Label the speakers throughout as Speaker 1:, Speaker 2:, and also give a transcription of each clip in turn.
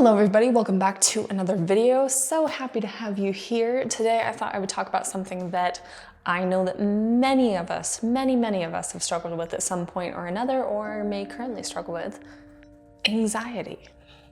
Speaker 1: Hello everybody, welcome back to another video. So happy to have you here. Today I thought I would talk about something that I know that many of us have struggled with at some point or another, or may currently struggle with: anxiety.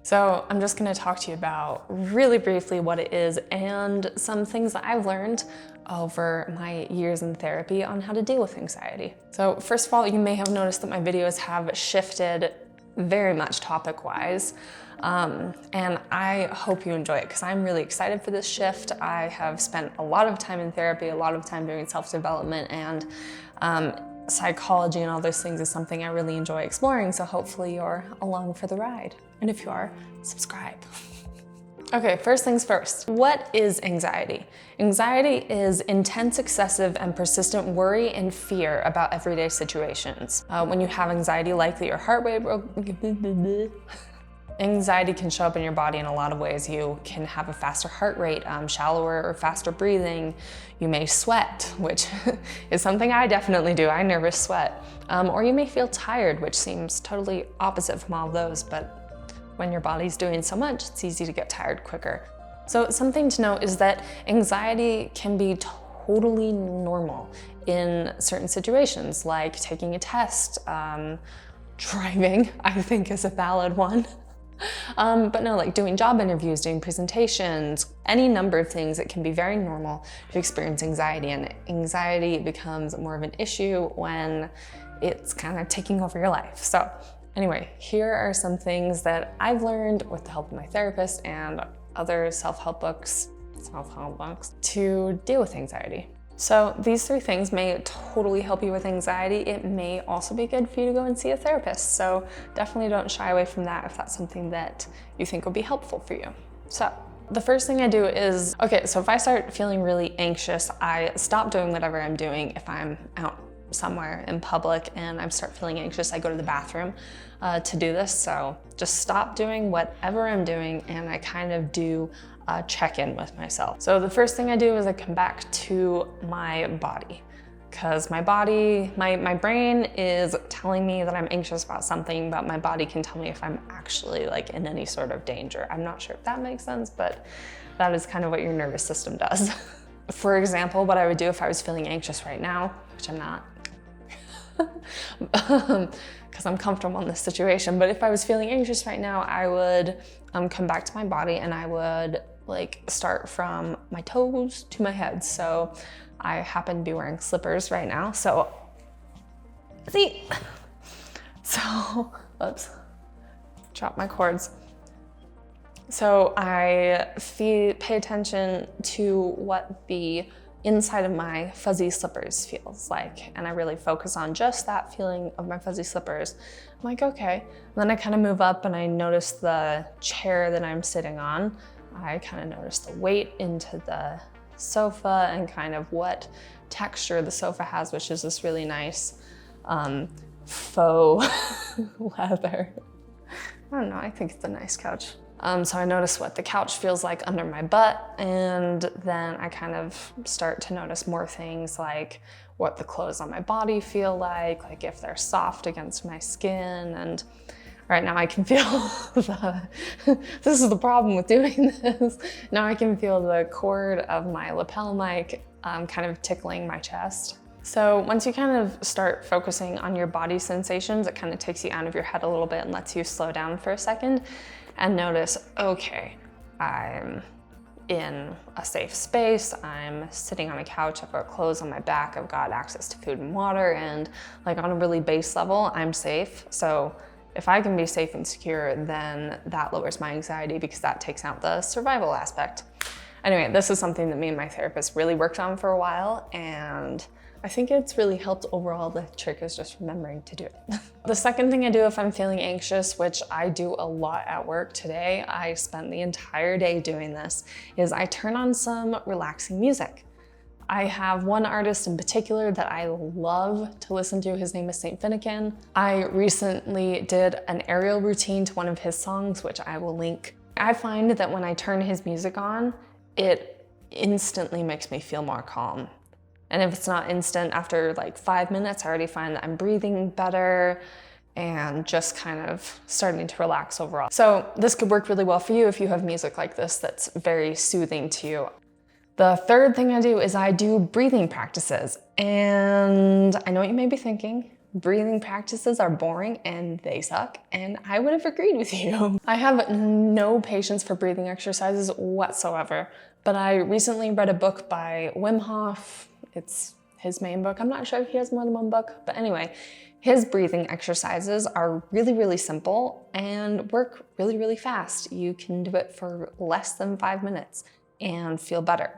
Speaker 1: So I'm just gonna talk to you about really briefly what it is and some things that I've learned over my years in therapy on how to deal with anxiety. So first of all, you may have noticed that my videos have shifted very much topic-wise. And I hope you enjoy it because I'm really excited for this shift. I have spent a lot of time in therapy, a lot of time doing self-development, and psychology and all those things is something I really enjoy exploring. So hopefully you're along for the ride. And if you are, subscribe. Okay, first things first. What is anxiety? Anxiety is intense, excessive, and persistent worry and fear about everyday situations. When you have anxiety, likely your heart rate Anxiety can show up in your body in a lot of ways. You can have a faster heart rate, shallower or faster breathing. You may sweat, which is something I definitely do. I nervous sweat. Or you may feel tired, which seems totally opposite from all of those, but when your body's doing so much, it's easy to get tired quicker. So something to note is that anxiety can be totally normal in certain situations, like taking a test, driving, I think is a valid one. But no, like doing job interviews, doing presentations, any number of things, it can be very normal to experience anxiety, and anxiety becomes more of an issue when it's kind of taking over your life. So anyway, here are some things that I've learned with the help of my therapist and other self-help books to deal with anxiety. So these 3 things may totally help you with anxiety. It may also be good for you to go and see a therapist. So definitely don't shy away from that if that's something that you think will be helpful for you. So the first thing I do is, so if I start feeling really anxious, I stop doing whatever I'm doing. If I'm out somewhere in public and I start feeling anxious, I go to the bathroom to do this. So just stop doing whatever I'm doing and I kind of do check-in with myself. So the first thing I do is I come back to my body, because my body, my brain is telling me that I'm anxious about something, but my body can tell me if I'm actually like in any sort of danger. I'm not sure if that makes sense, but that is kind of what your nervous system does. For example, what I would do if I was feeling anxious right now, which I'm not, because I'm comfortable in this situation, but if I was feeling anxious right now, I would come back to my body and I would start from my toes to my head. So I happen to be wearing slippers right now. So, oops, drop my cords. So I pay attention to what the inside of my fuzzy slippers feels like. And I really focus on just that feeling of my fuzzy slippers. I'm like, okay. And then I kind of move up and I notice the chair that I'm sitting on. I kind of notice the weight into the sofa and kind of what texture the sofa has, which is this really nice faux leather. I don't know, I think it's a nice couch. So I notice what the couch feels like under my butt, and then I kind of start to notice more things like what the clothes on my body feel like if they're soft against my skin. And right now I can feel this is the problem with doing this. Now I can feel the cord of my lapel mic kind of tickling my chest. So once you kind of start focusing on your body sensations, it kind of takes you out of your head a little bit and lets you slow down for a second and notice, okay, I'm in a safe space, I'm sitting on a couch, I've got clothes on my back, I've got access to food and water, and like on a really base level, I'm safe. So if I can be safe and secure, then that lowers my anxiety because that takes out the survival aspect. Anyway, this is something that me and my therapist really worked on for a while, and I think it's really helped overall. The trick is just remembering to do it. The second thing I do if I'm feeling anxious, which I do a lot at work today, I spent the entire day doing this, is I turn on some relaxing music. I have one artist in particular that I love to listen to. His name is Saint Finnegan. I recently did an aerial routine to one of his songs, which I will link. I find that when I turn his music on, it instantly makes me feel more calm. And if it's not instant, after like 5 minutes, I already find that I'm breathing better and just kind of starting to relax overall. So this could work really well for you if you have music like this that's very soothing to you. The third thing I do is I do breathing practices. And I know what you may be thinking, breathing practices are boring and they suck, and I would have agreed with you. I have no patience for breathing exercises whatsoever, but I recently read a book by Wim Hof. It's his main book. I'm not sure if he has more than one book, but anyway, his breathing exercises are really, really simple and work really, really fast. You can do it for less than 5 minutes and feel better.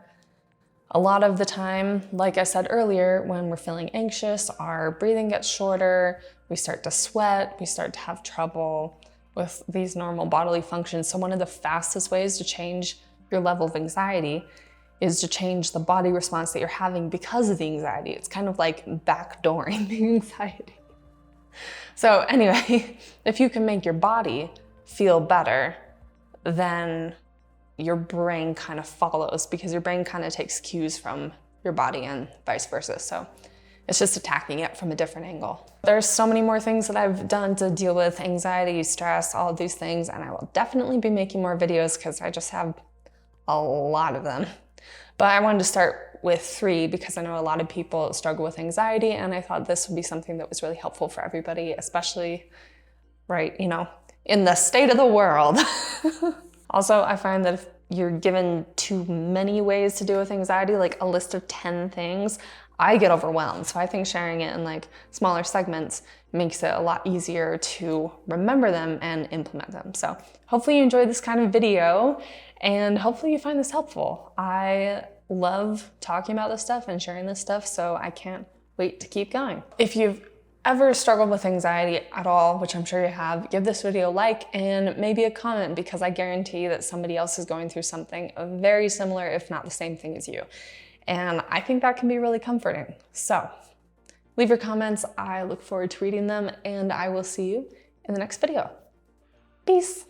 Speaker 1: A lot of the time, like I said earlier, when we're feeling anxious, our breathing gets shorter, we start to sweat, we start to have trouble with these normal bodily functions. So one of the fastest ways to change your level of anxiety is to change the body response that you're having because of the anxiety. It's kind of like backdooring the anxiety. So anyway, if you can make your body feel better, then your brain kind of follows, because your brain kind of takes cues from your body and vice versa. So it's just attacking it from a different angle. There's so many more things that I've done to deal with anxiety, stress, all of these things, and I will definitely be making more videos because I just have a lot of them. But I wanted to start with 3 because I know a lot of people struggle with anxiety, and I thought this would be something that was really helpful for everybody, especially right, in the state of the world. Also, I find that if you're given too many ways to deal with anxiety, like a list of 10 things, I get overwhelmed. So I think sharing it in like smaller segments makes it a lot easier to remember them and implement them. So hopefully you enjoyed this kind of video, and hopefully you find this helpful. I love talking about this stuff and sharing this stuff, so I can't wait to keep going. If you've ever struggled with anxiety at all, which I'm sure you have, give this video a like and maybe a comment, because I guarantee that somebody else is going through something very similar, if not the same thing as you. And I think that can be really comforting. So leave your comments. I look forward to reading them, and I will see you in the next video. Peace.